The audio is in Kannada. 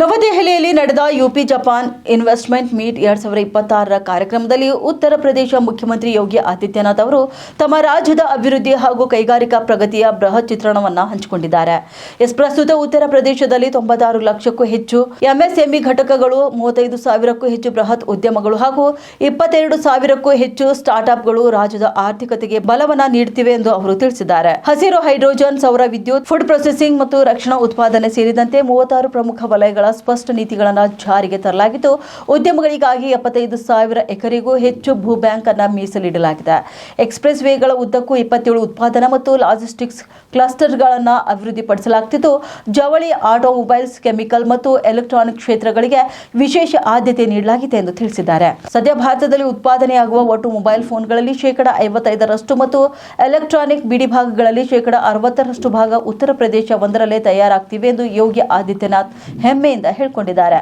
ನವದೆಹಲಿಯಲ್ಲಿ ನಡೆದ ಯುಪಿ ಜಪಾನ್ ಇನ್ವೆಸ್ಟ್ಮೆಂಟ್ ಮೀಟ್ 2026ರ ಕಾರ್ಯಕ್ರಮದಲ್ಲಿ ಉತ್ತರ ಪ್ರದೇಶ ಮುಖ್ಯಮಂತ್ರಿ ಯೋಗಿ ಆದಿತ್ಯನಾಥ್ ಅವರು ತಮ್ಮ ರಾಜ್ಯದ ಅಭಿವೃದ್ಧಿ ಹಾಗೂ ಕೈಗಾರಿಕಾ ಪ್ರಗತಿಯ ಬೃಹತ್ ಚಿತ್ರಣವನ್ನು ಹಂಚಿಕೊಂಡಿದ್ದಾರೆ. ಪ್ರಸ್ತುತ ಉತ್ತರ ಪ್ರದೇಶದಲ್ಲಿ 96 ಲಕ್ಷಕ್ಕೂ ಹೆಚ್ಚು ಎಂಎಸ್ಎಂಇ ಘಟಕಗಳು, 35 ಸಾವಿರಕ್ಕೂ ಹೆಚ್ಚು ಬೃಹತ್ ಉದ್ಯಮಗಳು ಹಾಗೂ 22 ಸಾವಿರಕ್ಕೂ ಹೆಚ್ಚು ಸ್ಟಾರ್ಟ್ಅಪ್ಗಳು ರಾಜ್ಯದ ಆರ್ಥಿಕತೆಗೆ ಬಲವನ್ನು ನೀಡುತ್ತಿವೆ ಎಂದು ಅವರು ತಿಳಿಸಿದ್ದಾರೆ. ಹಸಿರು ಹೈಡ್ರೋಜನ್, ಸೌರ ವಿದ್ಯುತ್, ಫುಡ್ ಪ್ರೊಸೆಸಿಂಗ್ ಮತ್ತು ರಕ್ಷಣಾ ಉತ್ಪಾದನೆ ಸೇರಿದಂತೆ 36 ಪ್ರಮುಖ ವಲಯಗಳ ಸ್ಪಷ್ಟ ನೀತಿಗಳನ್ನು ಜಾರಿಗೆ ತರಲಾಗಿದ್ದು, ಉದ್ಯಮಗಳಿಗಾಗಿ 75 ಸಾವಿರ ಎಕರೆಗೂ ಹೆಚ್ಚು ಭೂ ಬ್ಯಾಂಕ್ ಅನ್ನು ಮೀಸಲಿಡಲಾಗಿದೆ. ಎಕ್ಸ್ಪ್ರೆಸ್ ವೇಗಳ ಉದ್ದಕ್ಕೂ 27 ಉತ್ಪಾದನಾ ಮತ್ತು ಲಾಜಿಸ್ಟಿಕ್ಸ್ ಕ್ಲಸ್ಟರ್ಗಳನ್ನು ಅಭಿವೃದ್ಧಿಪಡಿಸಲಾಗುತ್ತಿದ್ದು, ಜವಳಿ, ಆಟೋಮೊಬೈಲ್ಸ್, ಕೆಮಿಕಲ್ ಮತ್ತು ಎಲೆಕ್ಟ್ರಾನಿಕ್ ಕ್ಷೇತ್ರಗಳಿಗೆ ವಿಶೇಷ ಆದ್ಯತೆ ನೀಡಲಾಗಿದೆ ಎಂದು ತಿಳಿಸಿದ್ದಾರೆ. ಸದ್ಯ ಭಾರತದಲ್ಲಿ ಉತ್ಪಾದನೆಯಾಗುವ ಒಟ್ಟು ಮೊಬೈಲ್ ಫೋನ್ಗಳಲ್ಲಿ 55% ಮತ್ತು ಎಲೆಕ್ಟ್ರಾನಿಕ್ ಬಿಡಿಭಾಗಗಳಲ್ಲಿ 60% ಭಾಗ ಉತ್ತರ ಪ್ರದೇಶ ಒಂದರಲ್ಲೇ ತಯಾರಾಗ್ತಿವೆ ಎಂದು ಯೋಗಿ ಆದಿತ್ಯನಾಥ್ ಹೆಮ್ಮೆಯಿಂದ ಹೇಳಿಕೊಂಡಿದ್ದಾರೆ.